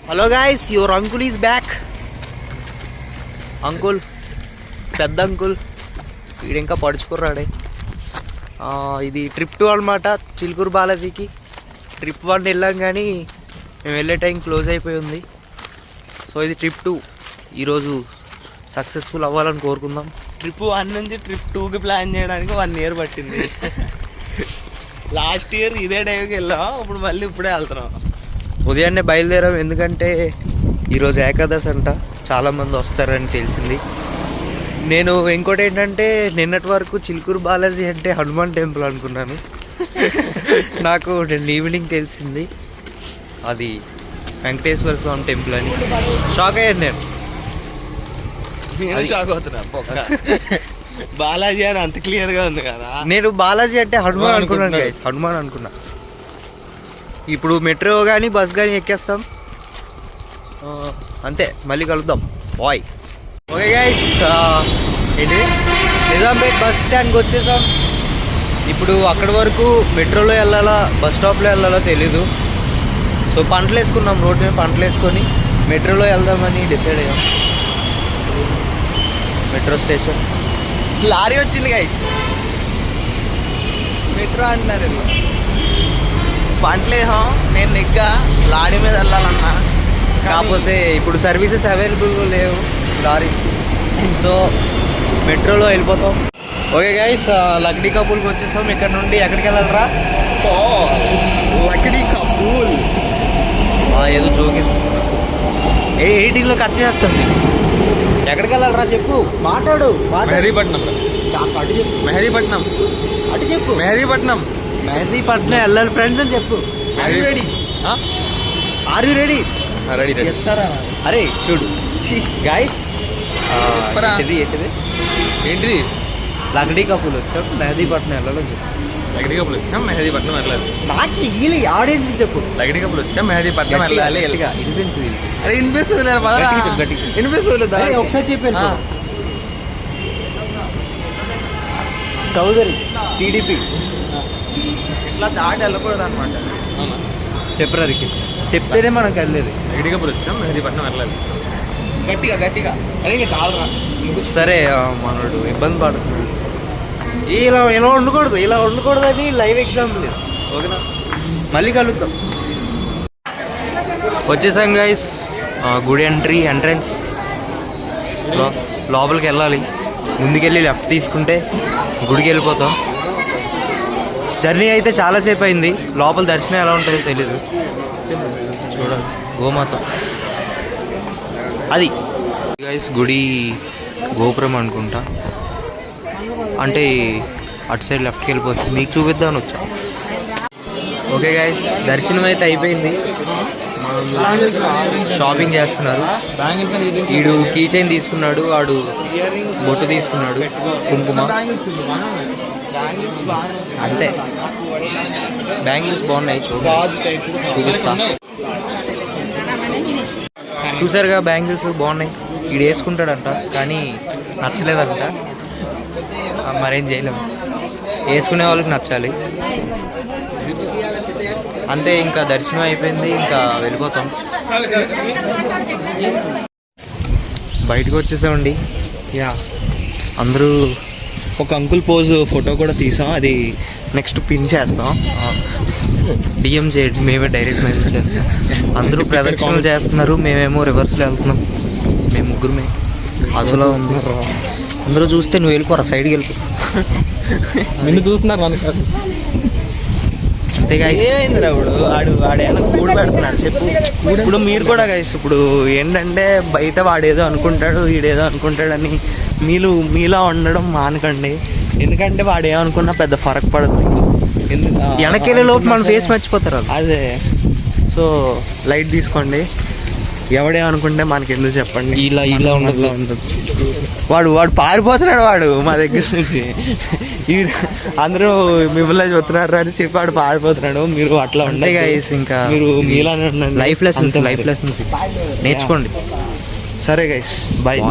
Hello guys, your uncle is back. Uncle, పెద్ద uncle వీడు ఇంకా పడుచుకున్నాడే. ఇది ట్రిప్ 2 అనమాట, చిలుకూరు బాలాజీకి. ట్రిప్ 1 వెళ్ళాం కానీ మేము వెళ్ళే టైం క్లోజ్ అయిపోయి ఉంది. సో ఇది ట్రిప్ 2 ఈరోజు సక్సెస్ఫుల్ అవ్వాలని కోరుకుందాం. ట్రిప్ 1 నుంచి ట్రిప్ 2కి ప్లాన్ చేయడానికి 1 ఇయర్ పట్టింది. లాస్ట్ ఇయర్ ఇదే టైంకి వెళ్ళాం, ఇప్పుడు మళ్ళీ ఇప్పుడే వెళ్తున్నాం. ఉదయాన్నే బయలుదేరాం, ఎందుకంటే ఈరోజు ఏకాదశి అంట, చాలామంది వస్తారని తెలిసింది. నేను ఇంకోటి ఏంటంటే నిన్నటి వరకు చిలుకూరు బాలాజీ అంటే హనుమాన్ టెంపుల్ అనుకున్నాను. నాకు ఈవినింగ్ తెలిసింది అది వెంకటేశ్వర స్వామి టెంపుల్ అని. షాక్ అయ్యాను నేను. షాక్ అవుతున్నా. బాలాజీ అని అంత క్లియర్గా ఉంది కదా. నేను బాలాజీ అంటే హనుమాన్ అనుకున్నాను గైస్, హనుమాన్ అనుకున్నా. ఇప్పుడు మెట్రో కానీ బస్ కానీ ఎక్కేస్తాం, అంతే. మళ్ళీ కలుద్దాం బాయ్. ఓకే గైస్, ఏంటి నిజాంపేట్ బస్ స్టాండ్కి వచ్చేసాం. ఇప్పుడు అక్కడి వరకు మెట్రోలో వెళ్ళాలా బస్ స్టాప్లో వెళ్ళాలో తెలీదు. సో పంటలు వేసుకున్నాం, రోడ్ మీద పంటలు వేసుకొని మెట్రోలో వెళ్దామని డిసైడ్ అయ్యాం. మెట్రో స్టేషన్ లారీ వచ్చింది గైస్. మెట్రో అంటున్నారు, పంటలేహం. నేను నెగ్గా లారీ మీద వెళ్ళాలన్నా, కాకపోతే ఇప్పుడు సర్వీసెస్ అవైలబుల్ లేవు లారీస్కి. సో మెట్రోలో వెళ్ళిపోతాం. ఓకే గైస్, లక్డీ కపూల్కి వచ్చేసాం. ఇక్కడ నుండి ఎక్కడికి వెళ్ళాలరా? లక్డీ కపూల్ ఏదో జోకేసుకుంటున్నా. 18లో కట్ చేస్తాం. ఎక్కడికి వెళ్ళాలరా చెప్పు, మాట్లాడు. మెహదీపట్నం. అటు చెప్పు. మెహదీపట్నం. అటు చెప్పు. మెహదీపట్నం. మెహదీపట్నం వెళ్ళాలి ఫ్రెండ్స్ అని చెప్పు. Are you ready? Ready ready. అరే చూడు గైస్, ఏంటిది లక్డీ కపూల్ వచ్చాం, మెహదీపట్నం వెళ్ళాలని చెప్పు. లక్డీ కపూల్ వచ్చాం, మెహదీపట్నం వెళ్ళాలి. నాకు వీళ్ళు ఆడియన్స్ చెప్పు. లక్డీ కపూల్ వచ్చాం, మెహదీపట్నం వెళ్ళాలి. వినిపించింది. అరే వినిపిస్తుంది, వినిపిస్తుంది. ఒకసారి చెప్పాను. చౌదరి టీడీపీ ఇట్లా దాటి వెళ్ళకూడదు అనమాట. చెప్పరా రికి, చెప్తేనే మనకు వెళ్ళేది. లక్డీ కపూల్ వచ్చాం, మెహదీపట్నం వెళ్ళాలి. గట్టిగా అరే కాదురా. సరే, మనోడు ఇబ్బంది పడుతున్నాడు. ఇలా ఉండకూడదు అని లైవ్ ఎగ్జాంపుల్ ఇది. ఓకేనా, మళ్ళీ కలుద్దాం. వచ్చేసాం గైస్, గుడి ఎంట్రన్స్. లోపలికి వెళ్ళాలి. ముందుకెళ్ళి లెఫ్ట్ తీసుకుంటే గుడికి వెళ్ళిపోతాం. జర్నీ అయితే చాలాసేపు అయింది. లోపల దర్శనం ఎలా ఉంటుందో తెలీదు. చూడండి, గోమాత అది గైస్. గుడి గోపురం అనుకుంటా, అంటే అటు సైడ్ లెఫ్ట్కి వెళ్ళిపోతుంది. మీకు చూపిద్దామని వచ్చా. ఓకే గైస్, దర్శనం అయితే అయిపోయింది. షాపింగ్ చేస్తున్నారు. వీడు కీ చైన్ తీసుకున్నాడు, వాడు బొట్టు తీసుకున్నాడు, కుంకుమ అంతే. బ్యాంగిల్స్ బాగున్నాయి, చూపిస్తా. చూసారుగా, బ్యాంగిల్స్ బాగున్నాయి. వీడు వేసుకుంటాడంట కానీ నచ్చలేదంట. మరేం చేయలేము, వేసుకునే వాళ్ళకి నచ్చాలి అంతే. ఇంకా దర్శనం అయిపోయింది, ఇంకా వెళ్ళిపోతాం. బయటకు వచ్చేసామండి. అందరూ ఒక అంకుల్ పోజ్ ఫోటో కూడా తీసాం, అది నెక్స్ట్ పిన్ చేస్తాం. డిఎం చేయండి, మేమే డైరెక్ట్ మెసేజ్ చేస్తాం. అందరూ ప్రదక్షిణలు చేస్తున్నారు, మేమేమో రివర్స్లో వెళ్తున్నాం. మేము ముగ్గురమే అసలు ఉంది. అందరూ చూస్తే నువ్వు వెళ్ళిపోరా, సైడ్కి వెళ్ళిపో. నిన్ను చూస్తున్నారు అంతేగా. ఏమైందిరా వాడేమైనా కూడి పెడుతున్నాడు చెప్పు. ఇప్పుడు మీరు కూడా గైస్, ఇప్పుడు ఏంటంటే బయట వాడేదో అనుకుంటాడు, వీడేదో అనుకుంటాడని మీలా ఉండడం మానకండి. ఎందుకంటే వాడు ఏమనుకున్నా పెద్ద ఫరక్ పడదు. వెనకెళ్ళే లోపు మన ఫేస్ మర్చిపోతారు. అదే, సో లైట్ తీసుకోండి. ఎవడేమనుకుంటే మనకి ఎందుకు చెప్పండి. ఇలా ఉండదు. వాడు పారిపోతున్నాడు వాడు మా దగ్గర నుంచి. అందరూ మిమ్మల్ని చూస్తున్నారు అని చెప్పి వాడు పారిపోతున్నాడు. మీరు అట్లా ఉండే గైస్, ఇంకా మీరు మీలానే ఉండండి. లైఫ్ లెసన్స్ నేర్చుకోండి. సరే గైస్, బాయ్.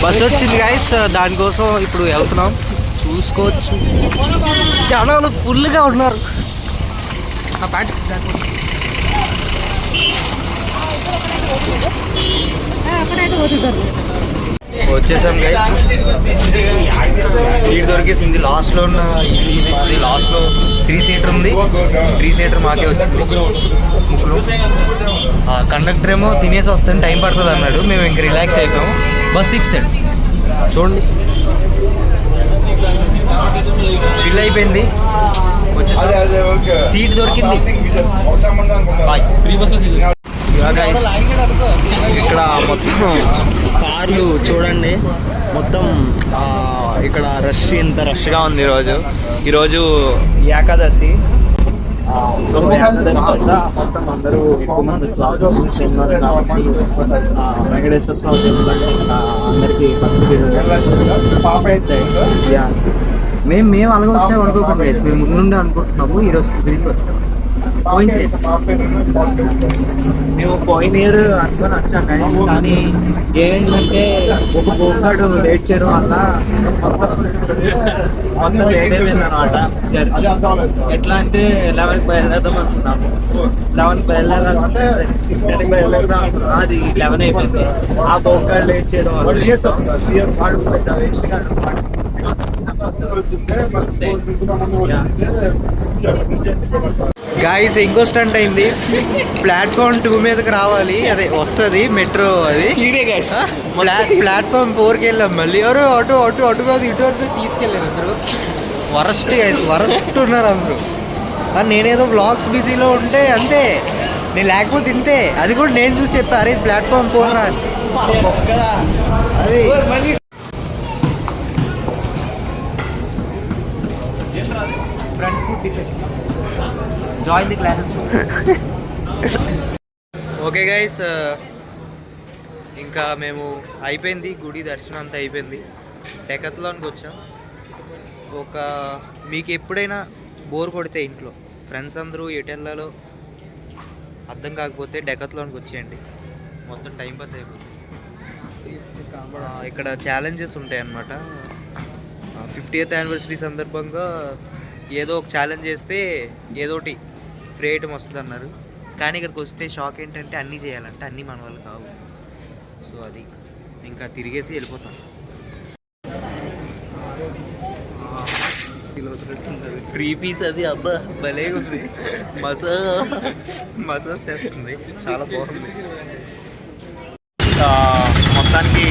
బస్ వచ్చింది గైస్, దానికోసం ఇప్పుడు వెళ్తున్నాం. చూసుకోవచ్చు, జనాలు ఫుల్గా ఉన్నారు. వచ్చేసాం గైస్. సీట్ దొరికేసింది లాస్ట్లో ఉన్న ఇది లాస్ట్లో 3 సీటర్ ఉంది. 3 సీటర్ మాకే వచ్చింది ముగ్గురు. కండక్టర్ ఏమో తినేసి వస్తాను టైం పడుతుంది అన్నాడు. మేము ఇంక రిలాక్స్ అయిపోయాము. బస్ తిప్పాడు చూడండి, ఫిల్ అయిపోయింది. సీట్ దొరికింది. ఫ్రీ బస్సులో ఇక్కడ మొత్తం కార్లు చూడండి, మొత్తం ఇక్కడ రష్, ఇంత రష్గా ఉంది ఈరోజు ఏకాదశి. సో ఏకాదశి వద్ద మొత్తం అందరూ ఎక్కువ మంది వచ్చారు. వెంకటేశ్వర స్వామి టెంపుల్ అంటే అందరికీ మేము అలాగే వచ్చాము అనుకోకండి, మేము ముందు నుండి అనుకుంటున్నాము. ఈరోజు తిరిగి వచ్చాము. మేము పోయిన ఇయర్ అనుకొని వచ్చాం గైస్, కానీ ఏమైందంటే ఒక పోగాడు లేట్ చేయడం వల్ల మొత్తం లేట్ అయిపోయింది అనమాట. ఎట్లా అంటే 11కి బయలుదేరదాం అనుకున్నాము. 11కి బయలుదేరదాం, అది 11 అయిపోయింది. ఆ పోగాడు లేట్ చేయడం వల్ల వాడు పెద్ద వేస్ట్ గా గాయస్. ఇంకో స్టంట్ అయింది. ప్లాట్ఫామ్ 2 మీదకి రావాలి, అదే వస్తుంది మెట్రో. అది ప్లాట్ఫామ్ 4కి వెళ్ళాం. మళ్ళీ ఎవరు అటు కాదు ఇటు తీసుకెళ్ళారు అందరూ. వరస్ట్ గైస్, వరస్ట్ ఉన్నారు అందరూ. నేనేదో బ్లాగ్స్ బిజీలో ఉంటే అంతే, నేను లేకపోతే ఇంతే. అది కూడా నేను చూసి చెప్పా, అరే ప్లాట్ఫామ్ 4 రా అది. Front foot defects, join the classes. Okay guys, ఇంకా మేము అయిపోయింది, గుడి దర్శనం అంతా అయిపోయింది. డెకత్లాన్కి వచ్చాం. మీకు ఎప్పుడైనా బోర్ కొడితే ఇంట్లో ఫ్రెండ్స్ అందరూ ఎటెల్లాలో అర్థం కాకపోతే డెకత్లాన్కి వచ్చేయండి, మొత్తం టైంపాస్ అయిపోతుంది. ఇక్కడ ఛాలెంజెస్ ఉంటాయి అన్నమాట. 50th యానివర్సరీ సందర్భంగా ఏదో ఒక ఛాలెంజ్ చేస్తే ఏదోటి ఫ్రీ ఐటమ్ వస్తుంది అన్నారు. కానీ ఇక్కడికి వస్తే షాక్ ఏంటంటే అన్నీ చేయాలంటే అన్నీ మన వాళ్ళు కావు. సో అది ఇంకా తిరిగేసి వెళ్ళిపోతాం. ఫ్రీ పీస్ అది, అబ్బా భలే ఉంది. మసాజ్ చేస్తుంది, చాలా బాగుంది. మొత్తానికి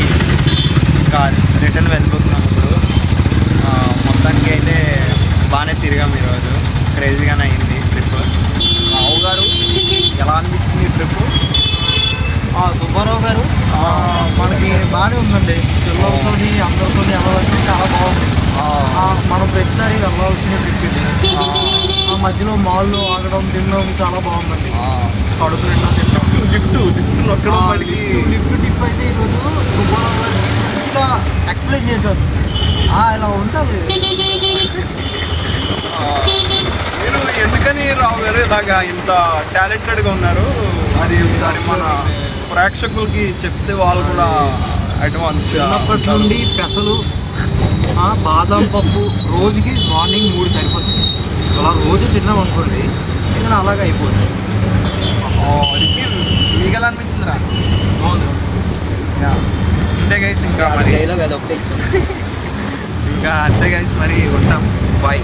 ఇంకా రిటర్న్ వెళ్ళిపోతున్నాం ఇప్పుడు. మొత్తానికి అయితే బాగానే తిరిగాము ఈరోజు, క్రేజీగానే అయింది ట్రిప్. రావు గారు ఎలా అనిపించింది ట్రిప్? సుబ్బారావు గారు మనకి బాగానే ఉందండి. పిల్లలతో అందరితో వెళ్ళాలంటే చాలా బాగుంది. మనం ప్రతిసారి వెళ్ళాల్సిన ట్రిప్ ఇది. మధ్యలో మాల్లో ఆగడం తినడం చాలా బాగుందండి. కడుపు నిండా తినడం, లిఫ్ట్ ట్రిప్ అయితే ఈరోజు సుబ్బారావు గారు మంచిగా ఎక్స్ప్లెయిన్ చేశారు. ఇలా ఉంటుంది. మీరు ఎందుకని రావు గారు ఇలాగా ఇంత టాలెంటెడ్గా ఉన్నారు, అది ఒకసారి మన ప్రేక్షకులకి చెప్తే వాళ్ళు కూడా అడ్వాన్స్. చిన్నప్పటి నుండి పెసలు, బాదం పప్పు రోజుకి మార్నింగ్ 3 సరిపోతుంది. అలా రోజు తిన్నాం అనుకోండి, ఇంకా అలాగే అయిపోవచ్చు. మీకు ఎలా అనిపించిందిరా? అంతే గైస్, ఇంకా మరి డైలాగ్ అది ఒకటే ఇచ్చాం. ఇంకా అంతే గైస్, మరి ఉంటాం. బాయ్.